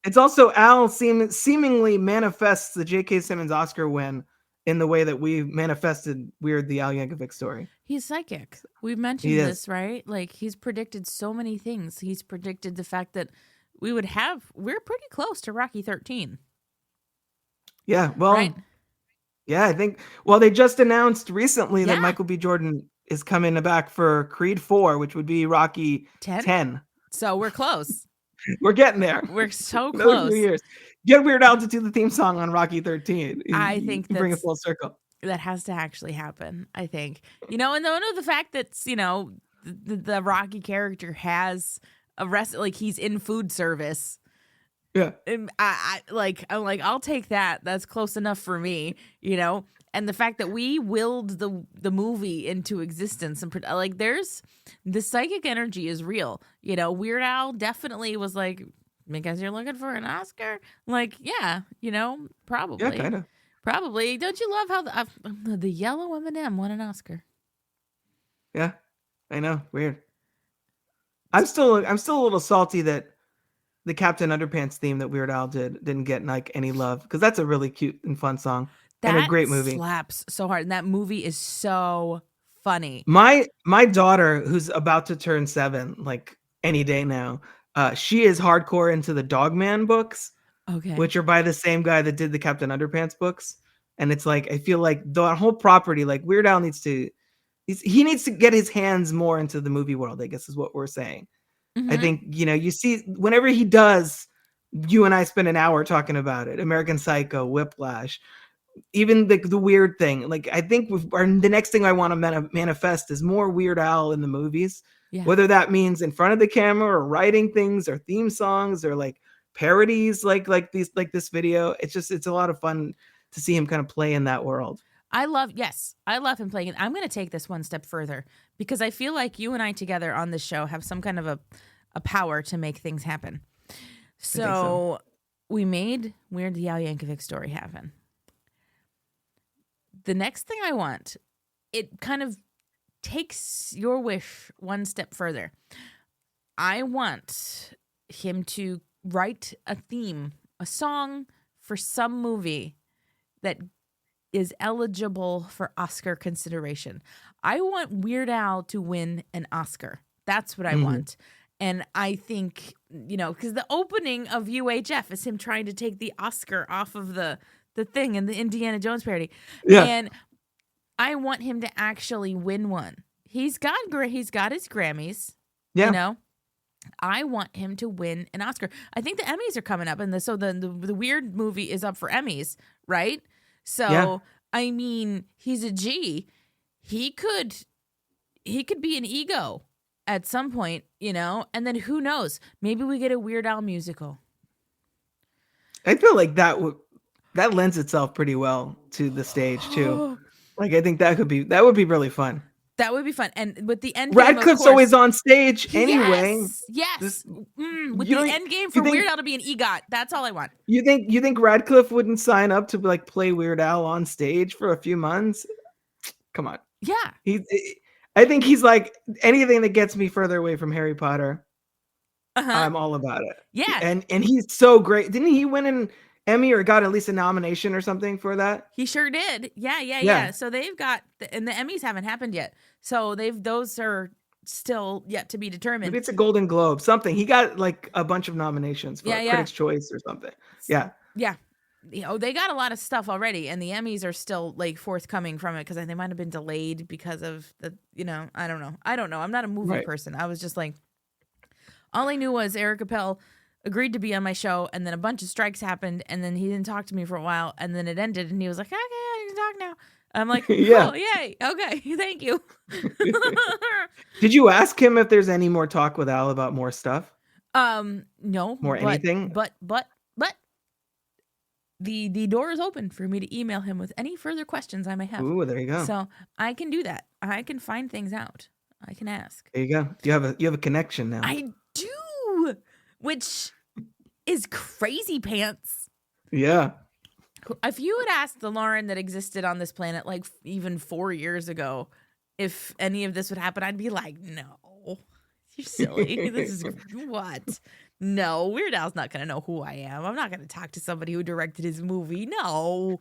It's also Al seemingly manifests the J.K. Simmons Oscar win in the way that we manifested Weird the Al Yankovic story. He's psychic. We've mentioned this, right? Like, he's predicted so many things. He's predicted the fact that we're pretty close to Rocky 13. Yeah, well, right? Yeah, I think, well, they just announced recently that Michael B. Jordan is coming back for Creed 4, which would be Rocky 10. So we're close. We're getting there. We're so Another close. few years. Get Weird Al to do the theme song on Rocky 13. I think bring it full circle. That has to actually happen, I think. And the fact that, the Rocky character has like, he's in food service. Yeah. I'm like, I'll take that. That's close enough for me, And the fact that we willed the movie into existence, and like, there's the psychic energy is real. Weird Al definitely was like, because you're looking for an Oscar, like, probably. Yeah, kind of. Probably. Don't you love how the yellow M&M won an Oscar? Yeah, I know. Weird. I'm still a little salty that the Captain Underpants theme that Weird Al didn't get like any love, because that's a really cute and fun song and a great movie. Slaps so hard, and that movie is so funny. My daughter, who's about to turn 7, like any day now, she is hardcore into the Dogman books, which are by the same guy that did the Captain Underpants books. And it's like, I feel like the whole property, like Weird Al needs to get his hands more into the movie world, I guess is what we're saying. Mm-hmm. I think, you see whenever he does, you and I spend an hour talking about it. American Psycho, Whiplash, even the Weird Thing. Like, I think the next thing I want to manifest is more Weird Al in the movies, whether that means in front of the camera or writing things or theme songs or like parodies, like this video. It's a lot of fun to see him kind of play in that world. I love him playing it. I'm going to take this one step further, because I feel like you and I together on this show have some kind of a power to make things happen. So we made Weird the Al Yankovic story happen. The next thing I want, it kind of takes your wish one step further. I want him to write a theme, a song for some movie that is eligible for Oscar consideration. I want Weird Al to win an Oscar. That's what I want. And I think, because the opening of UHF is him trying to take the Oscar off of the thing in the Indiana Jones parody. Yeah. And I want him to actually win one. He's got his Grammys. Yeah. I want him to win an Oscar. I think the Emmys are coming up, and the Weird movie is up for Emmys, right? So I mean, he's a G. He could be an ego at some point, and then who knows? Maybe we get a Weird Al musical. I feel like that lends itself pretty well to the stage too. Like, I think that would be really fun. That would be fun. And with the end game, Radcliffe's always on stage anyway. Yes. With the end game for Weird Al to be an EGOT. That's all I want. You think Radcliffe wouldn't sign up to like play Weird Al on stage for a few months? Come on. Yeah. I think he's like, anything that gets me further away from Harry Potter, I'm all about it. Yeah. And he's so great. Didn't he win an Emmy or got at least a nomination or something for that? He sure did. Yeah. So they've got, and the Emmys haven't happened yet. So those are still yet to be determined. Maybe it's a Golden Globe, something. He got like a bunch of nominations for Critics' Choice or something. Yeah. Yeah. They got a lot of stuff already, and the Emmys are still like forthcoming from it, because they might have been delayed because of the, I don't know. I'm not a movie person. I was just like, all I knew was Eric Appel agreed to be on my show, and then a bunch of strikes happened, and then he didn't talk to me for a while, and then it ended, and he was like, okay, I can talk now. I'm like, Yeah. cool, yay, okay, thank you. Did you ask him if there's any more talk with Al about more stuff? No, More but anything? but the door is open for me to email him with any further questions I may have. Ooh, there you go. So I can do that. I can find things out. I can ask. There you go. You have a connection now. I do, which is crazy pants. Yeah. If you had asked the Lauren that existed on this planet like even 4 years ago if any of this would happen, I'd be like, no, you're silly. This is what? No, Weird Al's not going to know who I am. I'm not going to talk to somebody who directed his movie. No.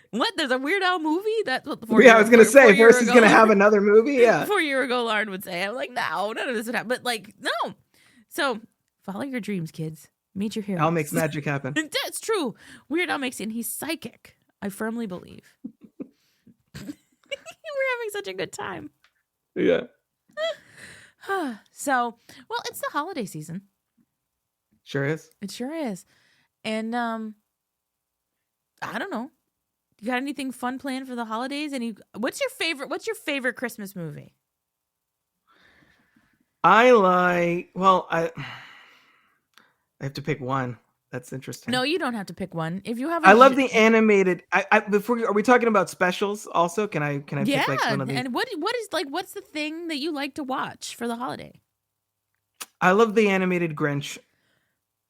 What? There's a Weird Al movie? That's what the I was going to say, first he's going to have another movie. Yeah. 4 year ago, Lauren would say, I'm like, no, none of this would happen. But like, no. So follow your dreams, kids. Meet your heroes. Al makes magic happen. That's true. Weird Al makes it, and he's psychic. I firmly believe. We're having such a good time. Yeah. So, well, it's the holiday season. Sure is. It sure is. And I don't know. You got anything fun planned for the holidays? What's your favorite Christmas movie? I have to pick one. That's interesting. No, you don't have to pick one. If you have I love the animated. Are we talking about specials also? Can I yeah, pick like one of these? and what's the thing that you like to watch for the holiday? I love the animated Grinch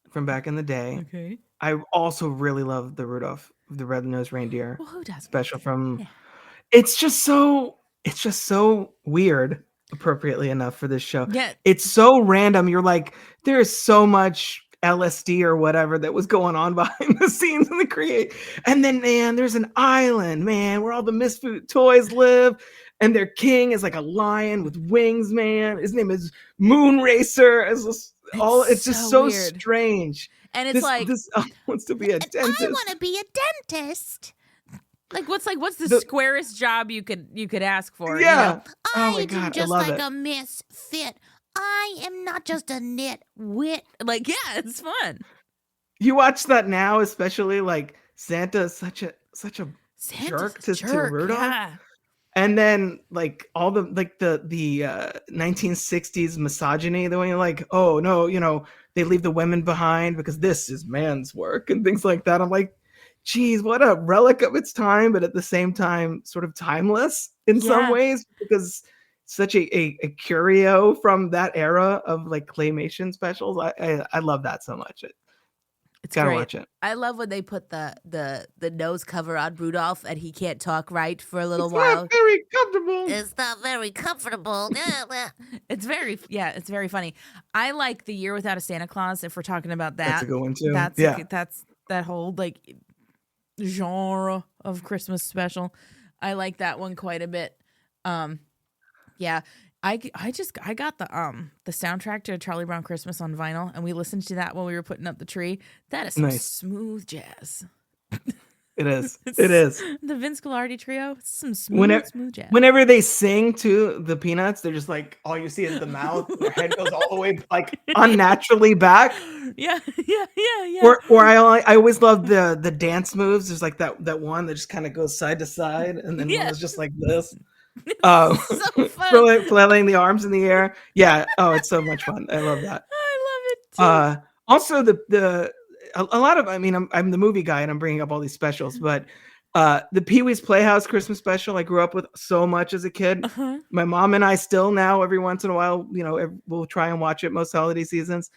from back in the day. Okay. I also really love the Rudolph the Red-Nosed Reindeer Well, who doesn't? special from. Yeah. It's just so weird. Appropriately enough for this show. Yeah. It's so random. You're like, there is so much LSD or whatever that was going on behind the scenes in the create. And then, man, there's an island, man, where all the misfit toys live. And their king is like a lion with wings, man. His name is Moon Racer. It's just so weird. strange. And it's this wants to be a dentist. I want to be a dentist. What's the squarest job you could ask for? Yeah. You know? Oh my God, I love it. A misfit. I am not just a nitwit. Yeah, it's fun. You watch that now, especially like Santa is such a jerk to Rudolph. Yeah. And then like all the 1960s misogyny, the way you're like, oh no, they leave the women behind because this is man's work and things like that. I'm like, geez, what a relic of its time, but at the same time, sort of timeless in some ways because such a curio from that era of like claymation specials. I love that so much. It's gotta great. watch it. I love when they put the nose cover on Rudolph and he can't talk right for a little It's while. not very comfortable. It's not very comfortable. It's very funny. I like The Year Without a Santa Claus. If we're talking about that, That's a good one too. That's that whole like genre of Christmas special. I like that one quite a bit. Yeah. I got the soundtrack to Charlie Brown Christmas on vinyl, and we listened to that while we were putting up the tree. That is some Nice. smooth jazz. It is. It is. The Vince Gilardi trio. Some smooth jazz. Whenever they sing to the Peanuts, they're just like, all you see is the mouth. Their head goes all the way like unnaturally back. Yeah. Or I always love the dance moves. There's like that one that just kind of goes side to side, and then one is just like this. So fun. Flailing the arms in the air. Yeah. Oh, it's so much fun. I love that. I love it too. Also, a lot of, I'm the movie guy and I'm bringing up all these specials, but the Pee-wee's Playhouse Christmas special I grew up with so much as a kid. Uh-huh. My mom and I still now every once in a while, we'll try and watch it most holiday seasons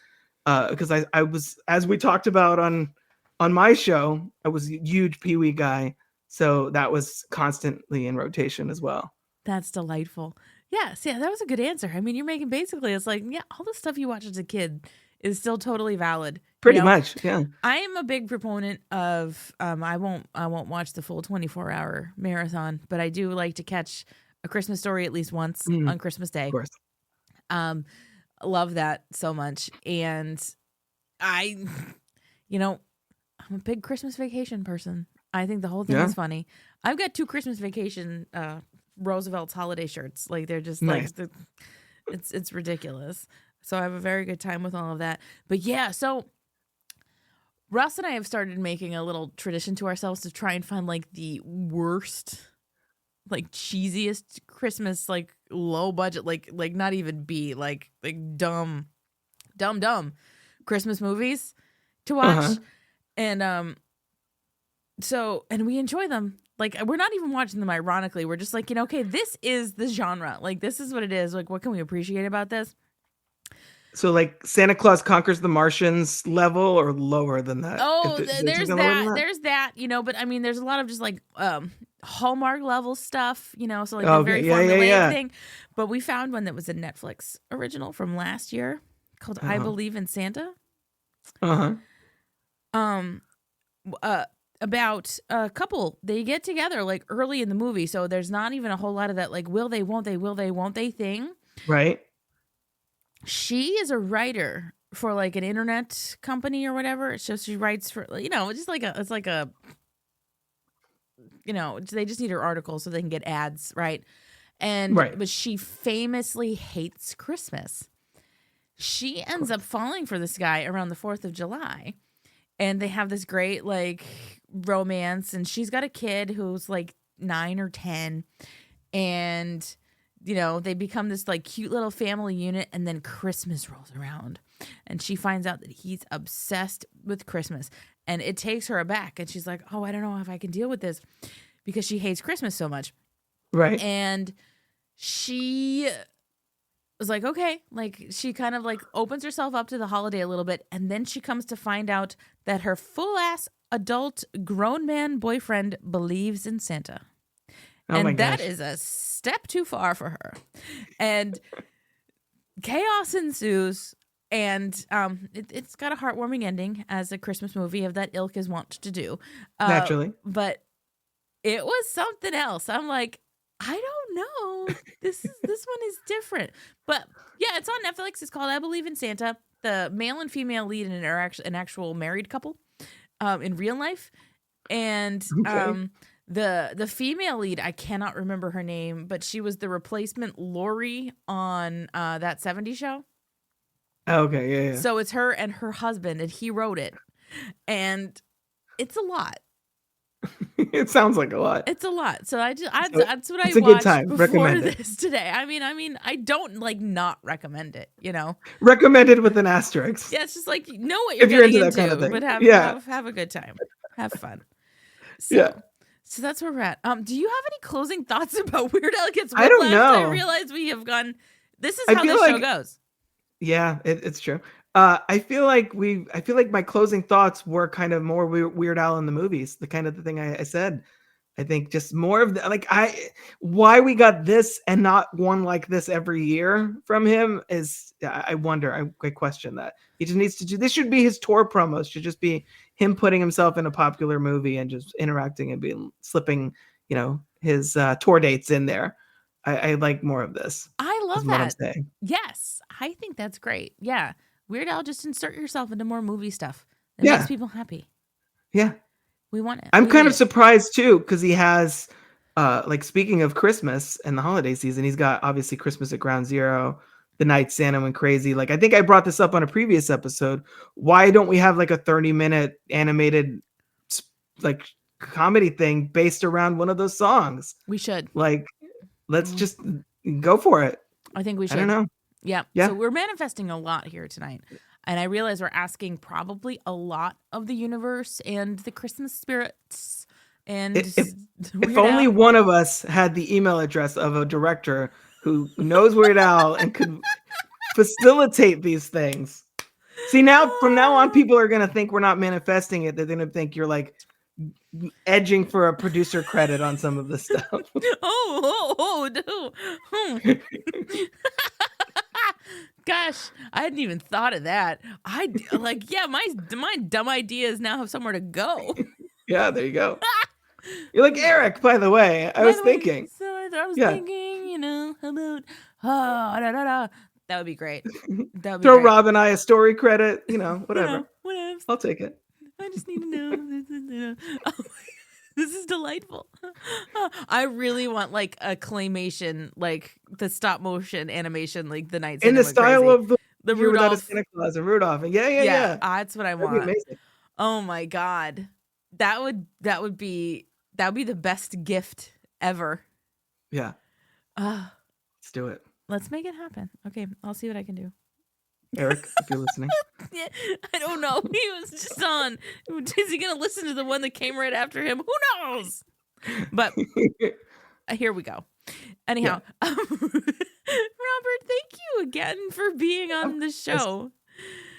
because I was, as we talked about on my show, I was a huge Pee-wee guy, so that was constantly in rotation as well. That's delightful. Yes, yeah, that was a good answer. I mean, you're making basically, it's like, yeah, all the stuff you watch as a kid is still totally valid. Pretty much, yeah. I am a big proponent of I won't watch the full 24-hour marathon, but I do like to catch A Christmas Story at least once on Christmas Day. Of course. Love that so much. And I'm a big Christmas Vacation person. I think the whole thing is funny. I've got 2 Christmas Vacation Roosevelt's holiday shirts. Like they're just nice. like it's ridiculous. So I have a very good time with all of that. But yeah, so Russ and I have started making a little tradition to ourselves to try and find like the worst like cheesiest Christmas, like low budget, like not even B, like dumb Christmas movies to watch. Uh-huh. And so, and we enjoy them. Like, we're not even watching them ironically. We're just like, okay, this is the genre. Like, this is what it is. Like, what can we appreciate about this? So like Santa Claus Conquers the Martians level or lower than that? Oh, Is it there's even lower than that. There's that, but I mean, there's a lot of just like Hallmark level stuff, so like the Okay, very yeah, formulaic yeah. thing. But we found one that was a Netflix original from last year called I Believe in Santa. Uh-huh. About a couple, they get together like early in the movie, so there's not even a whole lot of that like will they, won't they thing. Right. She is a writer for like an internet company or whatever. So she writes for, just like it's like a, they just need her articles so they can get ads, right? But she famously hates Christmas. She ends up falling for this guy around the 4th of July. And they have this great like romance, and she's got a kid who's like 9 or 10. And they become this like cute little family unit, and then Christmas rolls around and she finds out that he's obsessed with Christmas, and it takes her aback, and she's like, oh, I don't know if I can deal with this because she hates Christmas so much. Right. And she was like, okay, like she kind of like opens herself up to the holiday a little bit, and then she comes to find out that her full ass adult grown man boyfriend believes in Santa. And that is a step too far for her. And chaos ensues. And it's got a heartwarming ending, as a Christmas movie of that ilk is wont to do. Naturally. But it was something else. I'm like, I don't know. This one is different. But yeah, it's on Netflix. It's called I Believe in Santa. The male and female lead in it are an actual married couple in real life. And the female lead, I cannot remember her name, but she was the replacement Lori on that 70s show. Okay, yeah. So it's her and her husband, and he wrote it. And it's a lot. It sounds like a lot. It's a lot. So that's what I it's a watched good time. before Recommend it. this today. I mean, I don't like not recommend it, Recommended with an asterisk. Yeah, it's just like, know what you're If you're getting into that kind of thing. but Yeah. have a good time. Have fun. So, Yeah. So that's where we're at. Do you have any closing thoughts about Weird Al Gets I don't Whiplashed? know. I realize we have gone. This is I how feel this show like- goes. Yeah, it's true. I feel like my closing thoughts were kind of more Weird Al in the movies. The kind of the thing I said. I think just more of the why we got this and not one like this every year from him is, I wonder. I question that. He just needs to do. This should be his tour promos. Should just be him putting himself in a popular movie and just interacting and slipping, his tour dates in there. I like more of this. I love is what I'm that. saying. Yes, I think that's great. Yeah, Weird Al, just insert yourself into more movie stuff. It Yeah. makes people happy. Yeah. We want it. I'm We kind need of it. surprised too, because he has, speaking of Christmas and the holiday season, he's got obviously Christmas at Ground Zero, The Night Santa Went Crazy. Like, I think I brought this up on a previous episode. Why don't we have like a 30-minute animated like comedy thing based around one of those songs? We should. Like, let's just go for it. I think we should. I don't know. Yeah. Yeah. So we're manifesting a lot here tonight. And I realize we're asking probably a lot of the universe and the Christmas spirits. And If Weird only Al. one of us had the email address of a director who knows Weird Al and could facilitate these things. See, now from now on, people are going to think we're not manifesting it. They're going to think you're like edging for a producer credit on some of the stuff. No. Gosh, I hadn't even thought of that. My dumb ideas now have somewhere to go. Yeah, there you go. You're like Eric, by the way. I was thinking. So I was Yeah. thinking, how about that would be great. That would be Throw great. Rob and I a story credit, whatever. Whatever. I'll take it. I just need to know. Oh, this is delightful. I really want like a claymation, like the stop motion animation, like the Night In Santa the Went style Crazy. of the Year Without a Rudolph. Santa Claus and Rudolph. And yeah. That's what I That'd be want. amazing. Oh my god, that would be the best gift ever. Yeah, let's do it. Let's make it happen. Okay, I'll see what I can do. Eric, if you're listening. Yeah, I don't know. He was just on. Is he going to listen to the one that came right after him? Who knows? But here we go. Anyhow, Robert, thank you again for being on the show.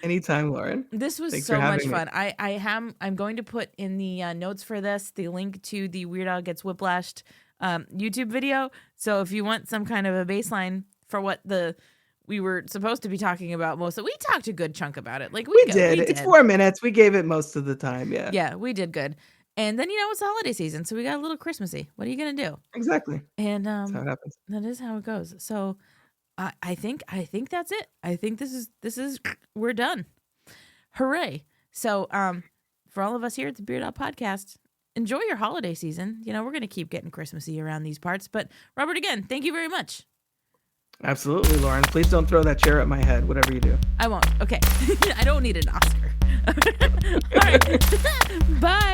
Anytime, Lauren. This was Thanks so for much having fun. I'm going to put in the notes for this the link to the Weird Al Gets Whiplashed YouTube video. So if you want some kind of a baseline for what we were supposed to be talking about we talked a good chunk about it. Like we did. It's 4 minutes. We gave it most of the time. Yeah. Yeah, we did good. And then it's the holiday season, so we got a little Christmassy. What are you gonna do? Exactly. And That's how it happens. that is how it goes. So I think that's it. I think this is we're done. Hooray! So for all of us here at the Beard Out Podcast, enjoy your holiday season. We're gonna keep getting Christmassy around these parts. But Robert, again, thank you very much. Absolutely, Lauren. Please don't throw that chair at my head, whatever you do. I won't. Okay. I don't need an Oscar. All right. Bye.